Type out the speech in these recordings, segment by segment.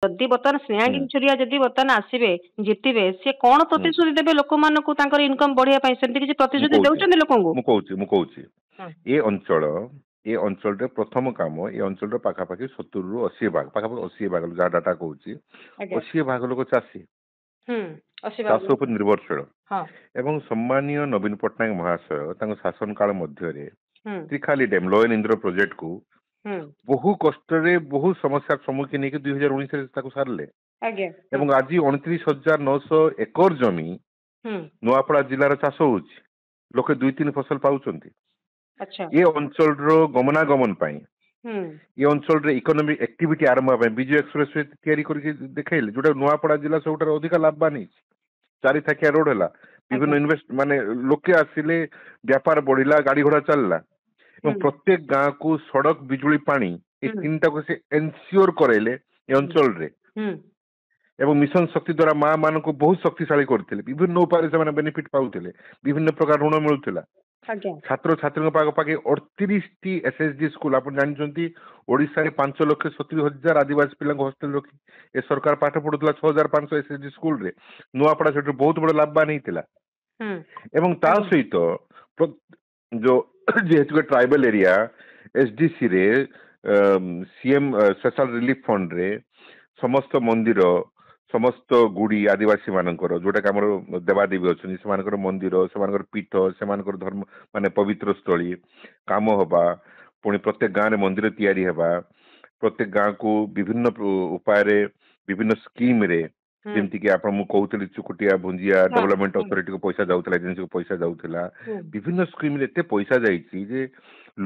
जदि बर्तमान स्नेहांगी हम्म छुरिया जदि बर्तमान आसबे जितबे सी कौन हम्म प्रतिश्रुति देबे लोक मानक तांकर इनकम बढ़िया पाई सेमति किछि ମୁଁ प्रतिश्रुति କହୁଛି देउछन्ति लोकंगु। ମୁଁ କହୁଛି हाँ। ଏ ଅଞ୍ଚଳ ଏ ଅଞ୍ଚଳରେ ପ୍ରଥମ କାମ ଏ ଅଞ୍ଚଳର ପାଖାପାଖି 70 ରୁ 80 ଭାଗ ପାଖାପାଖି 80 ଭାଗ ଯାହା ଡାଟା କହୁଛି ଆଜ୍ଞା 80 ଭାଗ ଲୋକ ଚାଷୀ ହୁଁ ଅଶୀ ଚାଷ ଭାଗ ଉପରେ ନିର୍ଭରଶୀଳ ହଁ ଏବଂ ସମ୍ମାନୀୟ ନବୀନ ପଟ୍ଟନାୟକ ମହାଶୟ ତାଙ୍କ ଶାସନ କାଳ ମଧ୍ୟରେ ହୁଁ ତ୍ରିଖାଲି ଡ୍ୟାମ ଲୋୟନ ଇନ୍ଦ୍ର ପ୍ରୋଜେକ୍ଟକୁ ହୁଁ ବହୁ କଷ୍ଟରେ ବହୁ ସମସ୍ୟାର ସମ୍ମୁଖୀନ ହେଇକି 2019 ରେ ତାକୁ ସାରିଲେ ଆଜ୍ଞା ହୁଁ ଏବଂ ଆଜି 29,900 ଏକର ଜମି ହୁଁ ନୂଆପଡା ଜିଲ୍ଲାର ଚାଷ ହଉଛି ଲୋକେ 2-3 ଫସଲ ପାଉଛନ୍ତି अच्छा ଏ ଅଞ୍ଚଳର ଗମନାଗମନ ପାଇଁ ହୁଁ ଏ ଅଞ୍ଚଳରେ ଇକୋନୋମିକ ଆକ୍ଟିଭିଟି ଆରମ୍ଭ ପାଇଁ ବିଜୁ ଏକ୍ସପ୍ରେସ ୱେ ତିଆରି କରିକି ଦେଖେଇଲେ ଯୋଉଟା ନୂଆପଡା ଜିଲ୍ଲା ସବୁଠାରୁ ଅଧିକ ଲାଭବାନ ହେଇଛି ଚାରି ଥାକିଆ ରୋଡ ହେଲା ଆଜ୍ଞା ବିଭିନ୍ନ ଇନଭେଷ୍ଟ ମାନେ ଲୋକେ ଆସିଲେ ବ୍ୟାପାର ବଢିଲା ଗାଡି ଘୋଡା ଚାଲିଲା ଏବଂ ହୁଁ ପ୍ରତ୍ୟେକ ଗାଁକୁ ସଡକ ବିଜୁଳି ପାଣି ଏ ହୁଁ ତିନିଟାକୁ ସେ ଏନସିଓର କରାଇଲେ ଏ ହୁଁ ଅଞ୍ଚଳରେ ହୁଁ ଏବଂ ମିଶନ ଶକ୍ତି ଦ୍ୱାରା ମା ମାନଙ୍କୁ ବହୁତ ଶକ୍ତିଶାଳୀ କରିଥିଲେ ବିଭିନ୍ନ ଉପାୟରେ ସେମାନେ ବେନିଫିଟ ପାଉଥିଲେ ବିଭିନ୍ନ ପ୍ରକାର ଋଣ ମିଳୁଥିଲା ଆଜ୍ଞା ଛାତ୍ରଛାତ୍ରୀଙ୍କ ପାଖାପାଖି 38ଟି ଏସଏଚଜି ସ୍କୁଲ ଆପଣ ଜାଣିଛନ୍ତି ଓଡିଶାରେ 5,70,000 ଆଦିବାସୀ ପିଲାଙ୍କୁ ହଷ୍ଟେଲ ରଖି ଏ ସରକାର ପାଠ ପଢୁଥିଲା 6,500 ଏସଏଚଜି ସ୍କୁଲରେ ନୂଆପଡା ସେଠୁ ବହୁତ ବଡ ଲାଭବାନ ହେଇଥିଲା ହୁଁ ଏବଂ ତା ଆଜ୍ଞା ସହିତ जो जेहेतु ट्राइबल एरिया एसडीसी रे सीएम स्पेशल रिलीफ फंड रे समस्त मंदिर समस्त गुड़ी आदिवासी मानकर जोटा कि आम देवादेवी अच्छी से मंदिर से पीठ से धर्म माने पवित्र स्थली काम हवा पुणी प्रत्येक गाँव में मंदिर तैयारी हवा प्रत्येक गाँव को विभिन्न उपाय विभिन्न स्कीम रे हम्म जमती कि आप कहते चुकुटिया भुंजिया हाँ डेवलपमेंट हम्म अथॉरिटी को पैसा जाऊला एजेंसी को पैसा जाऊला हम्म विभिन्न स्कीम रे एते पैसा जाइछि जे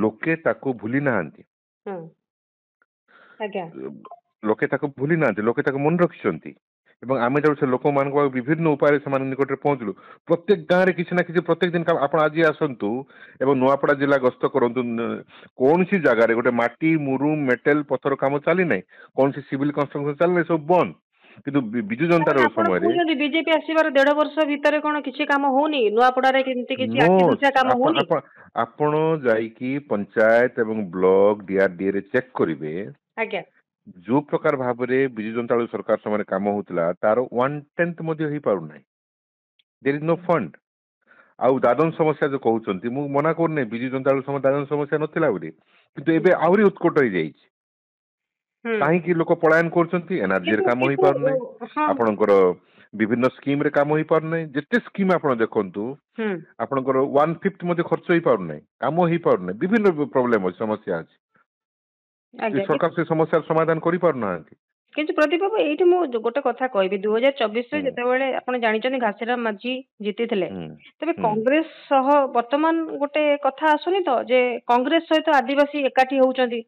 लोके ताको भूली नाहांती हम्म आज्ञा लोके ताको भूली नाहांती लोके ताको मन रखिसंती ଏବଂ ଆମେ ଯେତେବେଳେ ସେ ଲୋକମାନଙ୍କ ବିଭିନ୍ନ ଉପାୟରେ ସେମାନଙ୍କ ନିକଟରେ ପହଞ୍ଚିଲୁ ପ୍ରତ୍ୟେକ ଗାଁରେ କିଛି ନା କିଛି ପ୍ରତ୍ୟେକ ଦିନ ଆପଣ ଆଜି ଆସନ୍ତୁ ଏବଂ ନୂଆପଡା ଜିଲ୍ଲା ଗସ୍ତ କରନ୍ତୁ କୌଣସି ଜାଗାରେ ଗୋଟେ ମାଟି ମୁରୁମ ମେଟେଲ ପଥର କାମ ଚାଲି ନାହିଁ କୌଣସି ସିଭିଲ କନଷ୍ଟ୍ରକ୍ସନ ଚାଲି ନାହିଁ ସବୁ ବନ୍ଦ କିନ୍ତୁ ବିଜୁ ଜନତା ଦଳ ଆପଣ ସମୟରେ କହୁଛନ୍ତି ବିଜେପି ଆସିବାର 1.5 ବର୍ଷ ଭିତରେ କଣ କିଛି କାମ ହଉନି ନୂଆପଡାରେ କେମିତି କିଛି नो ଆଖି ଦୃଶିଆ କାମ ଆପଣ ହଉନି। ଆପଣ ଆପଣ ଯାଇକି ପଞ୍ଚାୟତ ଏବଂ ବ୍ଲକ ଡିଆରଡିଏ ରେ ଚେକ୍ କରିବେ ଆଜ୍ଞା जो प्रकार भाव में विजु जनता दल सरकार समय कम होता तार 1/10 हो पारना देयर इज नो फंड आउ दादन समस्या जो कहते मुझे मना करना विजु जनता दल समय दादन समस्या नाला बोली किंतु एबे आहरी उत्कट हो जाइए हम्म कहीं लोक पलायन कर एनआरजी किंतु काम हो किंतु पारना हाँ आपणकर विभिन्न स्कीम रे काम हो पारना जिते स्कीम आप देखु हम्म आपणकर 1/5 खर्च हो पारना काम हो पारना विभिन्न प्रोब्लेम समस्या अच्छी आज्ञा सरकार से समस्या समाधान कर पारना କିନ୍ତୁ ପ୍ରଦୀପ ବାବୁ ଏଇଠି ମୁଁ ଗୋଟେ କଥା କହିବି 2024 ରେ ହୁଁ ଯେତେବେଳେ ଆପଣ ଜାଣିଛନ୍ତି ଘାସିରାମ ମାଝୀ ଜିତିଥିଲେ ହୁଁ ତେବେ ହୁଁ କଂଗ୍ରେସ ସହ ବର୍ତ୍ତମାନ ଗୋଟେ କଥା ଆସୁନି ତ ଯେ କଂଗ୍ରେସ ସହିତ ଆଦିବାସୀ ଏକାଠି ହଉଛନ୍ତି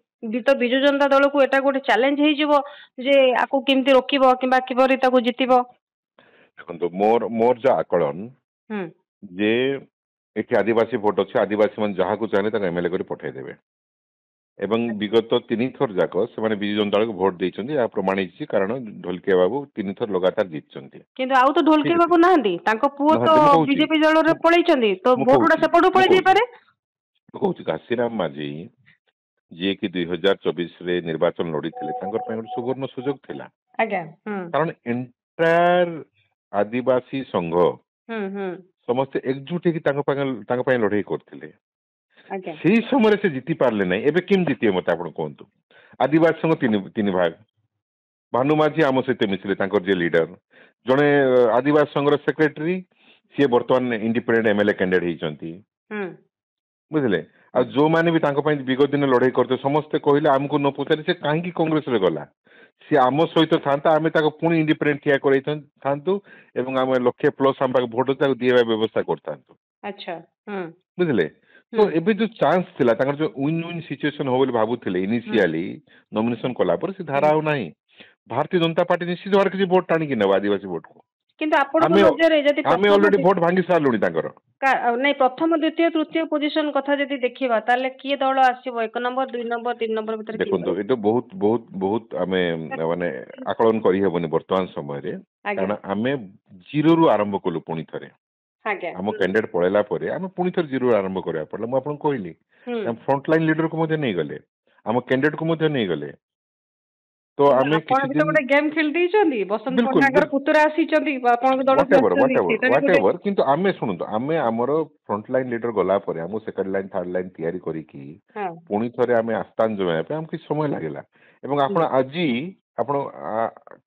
ତ ବିଜୁ ଜନତା ଦଳକୁ ଏଟା ଗୋଟେ ଚ୍ୟାଲେଞ୍ଜ ହେଇଯିବ ଯେ ଆକୁ କେମିତି ରୋକିବ କିମ୍ବା କିପରି ତାକୁ ଜିତିବ। ଦେଖନ୍ତୁ ମୋର जो आकलन ହୁଁ जे एठी आदिवासी भोट अच्छे आदिवासी मन जहाँ को चाहे एमएलए कर पठेदेवे एवं विगत 3 थर जाक से विजु जनता दल को भोट देइछन्ती या प्रमाणित कारण ढोलकिया बाबू 3 थर लगातार जीतछन्ती କିନ୍ତୁ ଆଉ ତ ଢୋଲକେଇ ठीक ବାବୁ ନାହାନ୍ତି ତାଙ୍କ ପୁଅ ତ नहंती मु कहूची ବିଜେପି ଦଳରେ ପଳେଇଛନ୍ତି ତ मु ଭୋଟ ଗୁଡା कहूची ସେପଟୁ मु ପଳେଇ कहूची ଯାଇପାରେ। मु कहूची घासीराम माझी जे कि 2024 रे निर्वाचन लड़ी गोटे सुवर्ण सुजोग थिला ଆଜ୍ଞା ହୁଁ कारण एंटायर आदिवासी संघ ହୁଁ ହୁଁ समस्ते एकजुट होकर लड़ाई करते ଆଜ୍ଞା से समय से जीति पारे ना एवं केम जीतिए मत आप कहतु आदिवासी संघ तीन भाग भानु माझी आम सहित मिसिले जे लीडर जड़े आदिवासी संघर सेक्रेटरी सी बर्तमान इंडिपेंडेंट एमएलए कैंडिडेट होती ହୁଁ बुझे आ जो मैंने भी विगत दिन लड़ाई करते समस्ते कहले आमको न पचारि से कहीं कांग्रेस रे गला सी आम सहित था आम पुणी इंडिपेंडेंट ठिया था आम लक्षे प्लस आम भोट दिए व्यवस्था करता अच्छा ହୁଁ बुझे ହୁଁ तो एबे जो चांस थिला जो विन विन सिचुएशन हो भावुले ହୁଁ इनिशियली नॉमिनेशन कला पर से ହୁଁ धारा ना भारतीय जनता पार्टी निश्चित भाव किसी भोट टाणी नब आदिवासी भोट को କିନ୍ତୁ ଆପଣଙ୍କ आमे ନଜରରେ ଯଦି आमे ପ୍ରଥମ ऑलरेडी भोट भांगी सारूनी ନାଇଁ ପ୍ରଥମ ଦ୍ୱିତୀୟ ତୃତୀୟ ପୋଜିସନ କଥା ଯଦି ଦେଖିବା ତାହେଲେ किए ଦଳ ଆସିବ 1 नंबर 2 नंबर 3 नंबर ଭିତରେ କିଏ देखो ये बहुत बहुत बहुत आमे माने आकलन करी हेबनी वर्तमान समय रे ଆଜ୍ଞା कारण आमे जीरो रु आरंभ कलु पुणी थरे ଆଜ୍ଞା आम कैंडिडेट पळेला परे आमे पुणी थरे जीरो रु आरंभ करया पड़ला मु आपन कहली ହୁଁ फ्रंट लाइन लीडर को मध्य नहीं गले आम कैंडिडेट को मध्य नहीं गले तो आमे ଆପଣ किसी ବି ତ दिन ଗୋଟେ ଗେମ୍ ଖେଳି ଦେଇଛନ୍ତି ବସନ୍ତ बिल्कुल ପଟ୍ଟନାୟକର ପୁତୁରା ଆସିଛନ୍ତି ଆପଣଙ୍କ ଦଳକୁ ଆସିଛନ୍ତି ସେଇଟା ବି ଗୋଟେ whatever किंतु आमे शुणु आमे हमरो फ्रंट लाइन लीडर गला परे हम सेकंड लाइन थर्ड लाइन तैयारी करी की ହଁ पुणी थरे आमे आस्थान जमाया पे हम किछ समय लागेला एवं आपण आजी आपण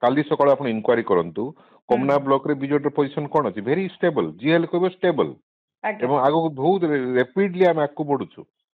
काली सकाळ आपण इन्क्वायरी करंतु कमना ब्लॉक रे बीजेडी पोजीशन कोन अछि वेरी स्टेबल जीएल को स्टेबल ଆଜ୍ଞା एवं आगो बहुत रैपिडली आमे आगको बढ़ुछु